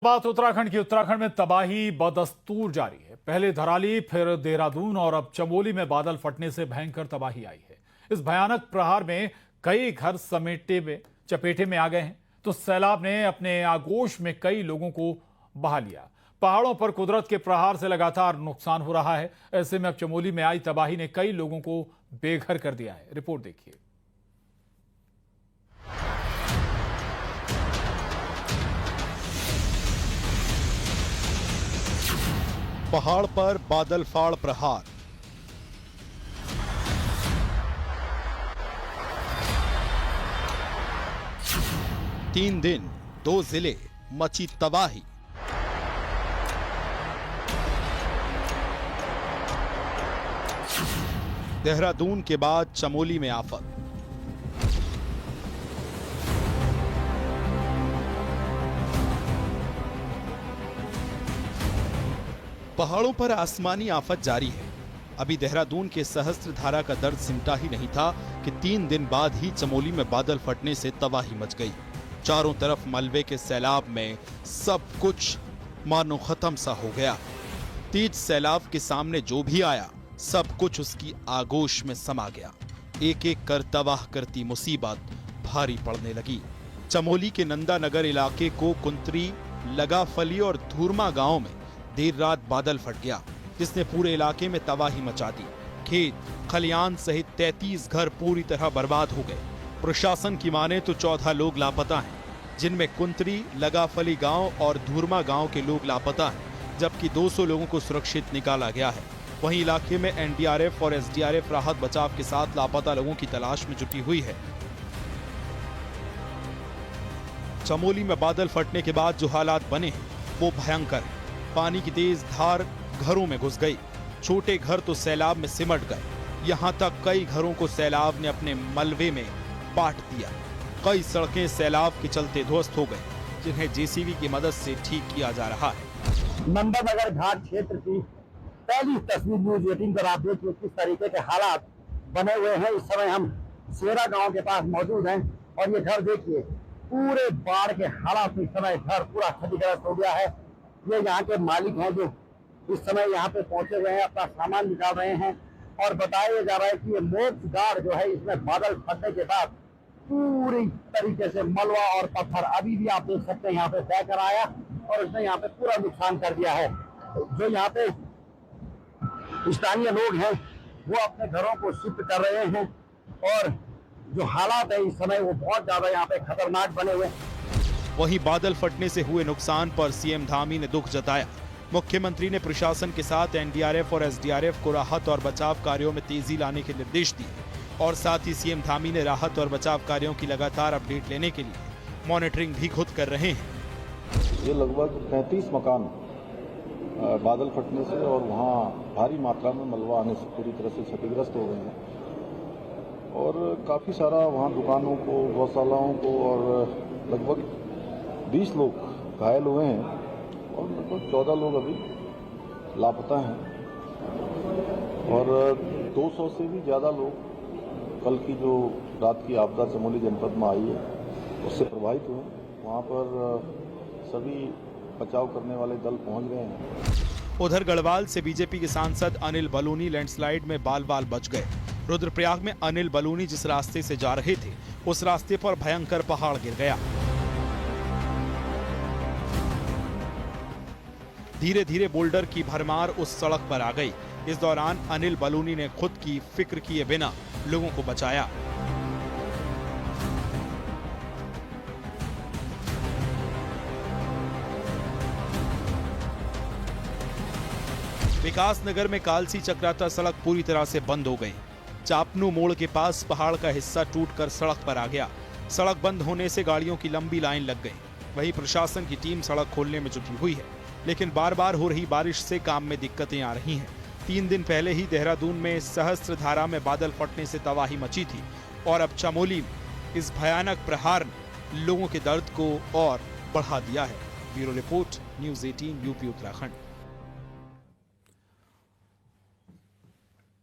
बात उत्तराखंड की। उत्तराखंड में तबाही बदस्तूर जारी है। पहले धराली, फिर देहरादून और अब चमोली में बादल फटने से भयंकर तबाही आई है। इस भयानक प्रहार में कई घर चपेटे में आ गए हैं, तो सैलाब ने अपने आगोश में कई लोगों को बहा लिया। पहाड़ों पर कुदरत के प्रहार से लगातार नुकसान हो रहा है। ऐसे में अब चमोली में आई तबाही ने कई लोगों को बेघर कर दिया है। रिपोर्ट देखिए। पहाड़ पर बादल फाड़ प्रहार। तीन दिन, 2 जिले, मची तबाही। देहरादून के बाद चमोली में आफत। पहाड़ों पर आसमानी आफत जारी है। अभी देहरादून के सहस्त्रधारा का दर्द सिमटा ही नहीं था कि 3 दिन बाद ही चमोली में बादल फटने से तबाही मच गई। चारों तरफ मलबे के सैलाब में सब कुछ मानो खत्म सा हो गया। तेज सैलाब के सामने जो भी आया, सब कुछ उसकी आगोश में समा गया। एक एक कर तबाह करती मुसीबत भारी पड़ने लगी। चमोली के नंदानगर इलाके को कुंतरी, लगाफली और धूरमा गांव में देर रात बादल फट गया, जिसने पूरे इलाके में तबाही मचा दी। खेत, खलियान सहित 33 घर पूरी तरह बर्बाद हो गए। प्रशासन की माने तो 14 लोग लापता हैं, जिनमें कुंतरी, लगाफली गांव और धूरमा गांव के लोग लापता हैं, जबकि 200 लोगों को सुरक्षित निकाला गया है। वहीं इलाके में एनडीआरएफ और एसडीआरएफ राहत बचाव के साथ लापता लोगों की तलाश में जुटी हुई है। चमोली में बादल फटने के बाद जो हालात बने हैं वो भयंकर है। पानी की तेज धार घरों में घुस गई। छोटे घर तो सैलाब में सिमट गए। यहाँ तक कई घरों को सैलाब ने अपने मलबे में पाट दिया। कई सड़कें सैलाब के चलते ध्वस्त हो गई, जिन्हें जेसीबी की मदद से ठीक किया जा रहा है। नंदानगर घाट क्षेत्र की पहली तस्वीर न्यूज़ 18 पर आप देखिए किस तरीके के हालात बने हुए हैं। इस समय हम सेरा गांव के पास मौजूद हैं और ये घर देखिए, पूरे बाढ़ के हालात में इस समय घर पूरा क्षतिग्रस्त हो गया है। ये यहाँ के मालिक हैं जो इस समय यहाँ पे पहुंचे हुए हैं, अपना सामान निकाल रहे हैं और बताया जा रहा है कि ये मोक्ष गार्ड जो है, इसमें बादल फटने के बाद पूरी तरीके से मलबा और पत्थर अभी भी आप देख सकते हैं यहाँ पे बह कर आया और उसने यहाँ पे पूरा नुकसान कर दिया है। जो यहाँ पे स्थानीय लोग हैं वो अपने घरों को शिफ्ट कर रहे हैं और जो हालात है इस समय वो बहुत ज्यादा यहाँ पे खतरनाक बने हुए हैं। वहीं बादल फटने से हुए नुकसान पर सीएम धामी ने दुख जताया। मुख्यमंत्री ने प्रशासन के साथ एनडीआरएफ और एसडीआरएफ को राहत और बचाव कार्यों में तेजी लाने के निर्देश दिए और साथ ही सीएम धामी ने राहत और बचाव कार्यों की लगातार अपडेट लेने के लिए मॉनिटरिंग भी खुद कर रहे हैं। ये लगभग 35 मकान बादल फटने से और वहाँ भारी मात्रा में मलबा आने से पूरी तरह से क्षतिग्रस्त हो गए हैं और काफ़ी सारा वहाँ दुकानों को, गौशालाओं को और लगभग 20 लोग घायल हुए हैं और लगभग 14 लोग अभी लापता हैं और 200 से भी ज़्यादा लोग कल की जो रात की आपदा चमोली जनपद में आई है उससे प्रभावित हुए। वहाँ पर सभी बचाव करने वाले दल पहुंच गए हैं। उधर गढ़वाल से बीजेपी के सांसद अनिल बलूनी लैंडस्लाइड में बाल बाल बच गए। रुद्रप्रयाग में अनिल बलूनी जिस रास्ते से जा रहे थे, उस रास्ते पर भयंकर पहाड़ गिर गया। धीरे धीरे बोल्डर की भरमार उस सड़क पर आ गई। इस दौरान अनिल बलूनी ने खुद की फिक्र किए बिना लोगों को बचाया। विकास नगर में कालसी चक्राता सड़क पूरी तरह से बंद हो गई। चापनू मोड़ के पास पहाड़ का हिस्सा टूटकर सड़क पर आ गया। सड़क बंद होने से गाड़ियों की लंबी लाइन लग गई। वहीं प्रशासन की टीम सड़क खोलने में जुटी हुई है, लेकिन बार बार हो रही बारिश से काम में दिक्कतें आ रही हैं। 3 दिन पहले ही देहरादून में सहस्त्रधारा में बादल फटने से तबाही मची थी और अब चमोली में इस भयानक प्रहार ने लोगों के दर्द को और बढ़ा दिया है। Bureau report, news 18 UP Uttarakhand.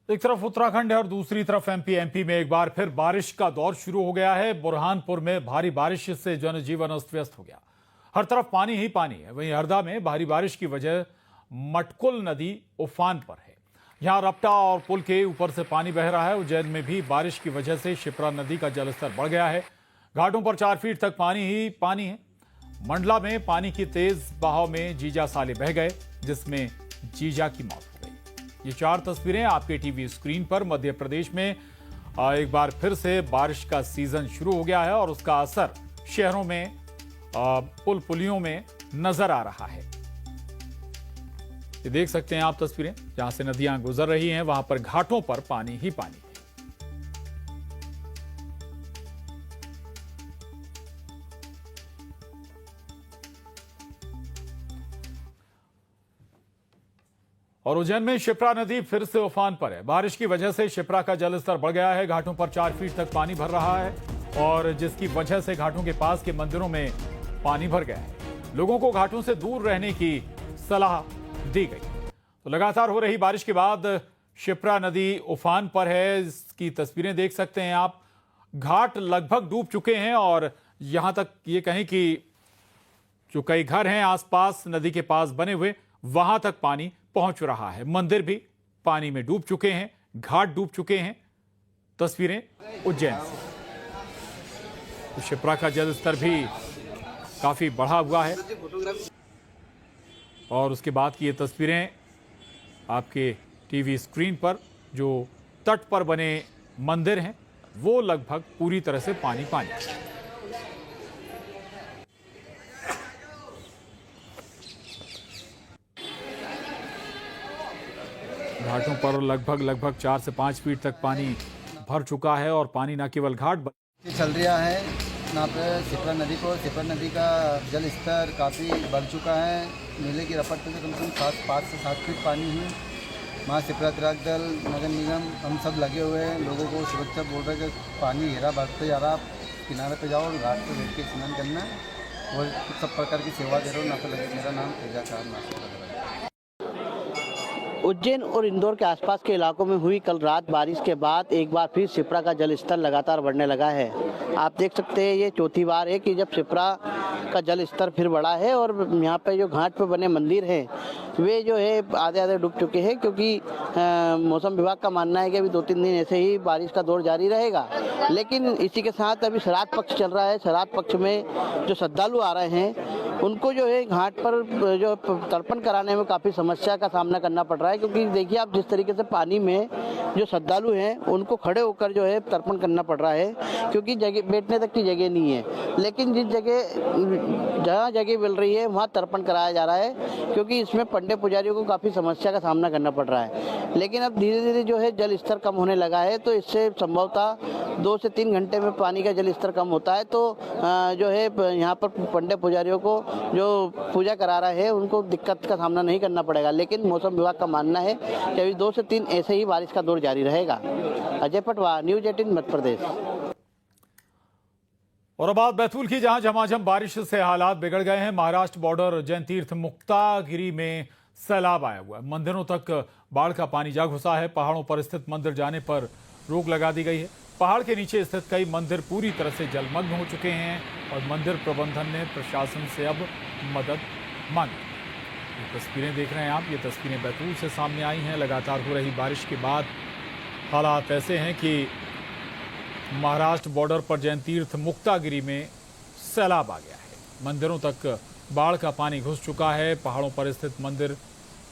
एक तरफ उत्तराखंड है और दूसरी तरफ एमपी में एक बार फिर बारिश का दौर शुरू हो गया है। बुरहानपुर में भारी बारिश से जनजीवन अस्त व्यस्त हो गया। हर तरफ पानी ही पानी है। वहीं हरदा में भारी बारिश की वजह मटकुल नदी उफान पर है। यहां रपटा और पुल के ऊपर से पानी बह रहा है। उज्जैन में भी बारिश की वजह से शिप्रा नदी का जलस्तर बढ़ गया है। घाटों पर 4 फीट तक पानी ही पानी है। मंडला में पानी की तेज बहाव में जीजा साले बह गए, जिसमें जीजा की मौत हो गई। ये 4 तस्वीरें आपके टीवी स्क्रीन पर। मध्य प्रदेश में एक बार फिर से बारिश का सीजन शुरू हो गया है और उसका असर शहरों में पुल पुलियों में नजर आ रहा है। ये देख सकते हैं आप तस्वीरें, जहां से नदियां गुजर रही हैं वहां पर घाटों पर पानी ही पानी है। और उज्जैन में शिप्रा नदी फिर से उफान पर है। बारिश की वजह से शिप्रा का जलस्तर बढ़ गया है। घाटों पर 4 फीट तक पानी भर रहा है और जिसकी वजह से घाटों के पास के मंदिरों में पानी भर गया है। लोगों को घाटों से दूर रहने की सलाह दी गई। तो लगातार हो रही बारिश के बाद शिप्रा नदी उफान पर है। इसकी तस्वीरें देख सकते हैं आप। घाट लगभग डूब चुके हैं और यहां तक ये कहें कि जो कई घर हैं आसपास नदी के पास बने हुए, वहां तक पानी पहुंच रहा है। मंदिर भी पानी में डूब चुके हैं, घाट डूब चुके हैं। तस्वीरें उज्जैन से। तो शिप्रा का जलस्तर भी काफी बढ़ा हुआ है और उसके बाद की ये तस्वीरें आपके टीवी स्क्रीन पर। जो तट पर बने मंदिर हैं वो लगभग पूरी तरह से पानी पानी। घाटों पर लगभग 4 से 5 फीट तक पानी भर चुका है और पानी न केवल घाट चल रहा है यहाँ पे शिप्रा नदी का जल स्तर काफ़ी बढ़ चुका है। मेले की रपट पे कम से कम 5 से 7 फीट पानी है। वहाँ शिप्रा तिराग दल, नगर निगम हम सब लगे हुए हैं। लोगों को सुरक्षा बोल रहे हैं कि पानी हेरा बढ़ते जा रहा, आप किनारे पे जाओ और घाट पे बैठ के स्नान करना और सब प्रकार की सेवा दे रहे हो। यहाँ पे लगे। मेरा नाम तेजा चार नाश्ता लग रहा है। उज्जैन और इंदौर के आसपास के इलाकों में हुई कल रात बारिश के बाद एक बार फिर शिप्रा का जलस्तर लगातार बढ़ने लगा है। आप देख सकते हैं ये चौथी बार है कि जब शिप्रा का जल स्तर फिर बढ़ा है और यहाँ पे जो घाट पे बने मंदिर हैं वे जो है आधे डूब चुके हैं, क्योंकि मौसम विभाग का मानना है कि अभी 2-3 दिन ऐसे ही बारिश का दौर जारी रहेगा। लेकिन इसी के साथ अभी श्राद्ध पक्ष चल रहा है। श्राद्ध पक्ष में जो श्रद्धालु आ रहे हैं उनको जो है घाट पर जो तर्पण कराने में काफ़ी समस्या का सामना करना पड़ रहा है, क्योंकि देखिए आप जिस तरीके से पानी में जो श्रद्धालु हैं उनको खड़े होकर जो है तर्पण करना पड़ रहा है, क्योंकि जगह बैठने तक की जगह नहीं है। लेकिन जहाँ जगह मिल रही है वहाँ तर्पण कराया जा रहा है, क्योंकि इसमें पंडे पुजारियों को काफ़ी समस्या का सामना करना पड़ रहा है। लेकिन अब धीरे धीरे जो है जल स्तर कम होने लगा है, तो इससे संभवतः 2 से 3 घंटे में पानी का जल स्तर कम होता है। तो जो है यहाँ पर पंडे पुजारियों को जो पूजा करा रहे हैं उनको दिक्कत का सामना नहीं करना पड़ेगा। लेकिन मौसम विभाग का मानना है कि अभी 2 से 3 ऐसे ही बारिश का दौर जारी रहेगा। अजय पटवा, न्यूज 18 मध्य प्रदेश। और अब बात बैतूल की, जहां झमाझम बारिश से हालात बिगड़ गए हैं। महाराष्ट्र बॉर्डर जैन तीर्थ मुक्तागिरी में सैलाब आया हुआ है। मंदिरों तक बाढ़ का पानी जा घुसा है। पहाड़ों पर स्थित मंदिर जाने पर रोक लगा दी गई है। पहाड़ के नीचे स्थित कई मंदिर पूरी तरह से जलमग्न हो चुके हैं और मंदिर प्रबंधन ने प्रशासन से अब मदद मांगी। ये तस्वीरें देख रहे हैं आप। ये तस्वीरें बैतूल से सामने आई हैं। लगातार हो रही बारिश के बाद हालात ऐसे हैं कि महाराष्ट्र बॉर्डर पर जैन तीर्थ मुक्तागिरी में सैलाब आ गया है। मंदिरों तक बाढ़ का पानी घुस चुका है। पहाड़ों पर स्थित मंदिर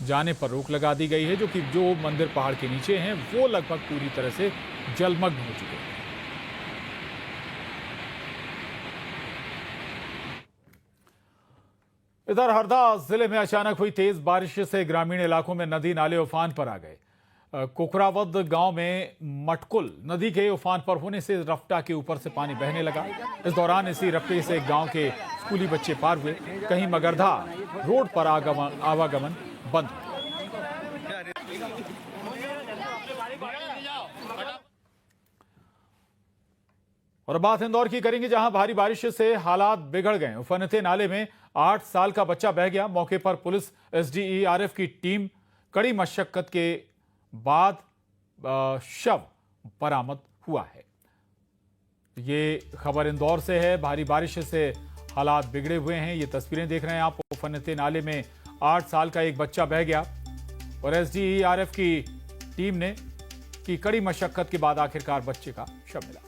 जाने पर रोक लगा दी गई है, जो मंदिर पहाड़ के नीचे हैं वो लगभग पूरी तरह से जलमग्न हो चुके हैं। इधर हरदा जिले में अचानक हुई तेज बारिश से ग्रामीण इलाकों में नदी नाले उफान पर आ गए। कोकरावद गांव में मटकुल नदी के उफान पर होने से रफ्ता के ऊपर से पानी बहने लगा। इस दौरान इसी रफ्ते से गांव के स्कूली बच्चे पार हुए। कहीं मगरधा रोड पर आवागमन बंद हो। और बात इंदौर की करेंगे, जहां भारी बारिश से हालात बिगड़ गए। उफनते नाले में 8 साल का बच्चा बह गया। मौके पर पुलिस, एसडीआरएफ की टीम कड़ी मशक्कत के बाद शव बरामद हुआ है। ये खबर इंदौर से है। भारी बारिश से हालात बिगड़े हुए हैं। ये तस्वीरें देख रहे हैं आप। उफनते नाले में 8 साल का एक बच्चा बह गया और एसडीआरएफ की टीम ने की कड़ी मशक्कत के बाद आखिरकार बच्चे का शव मिला।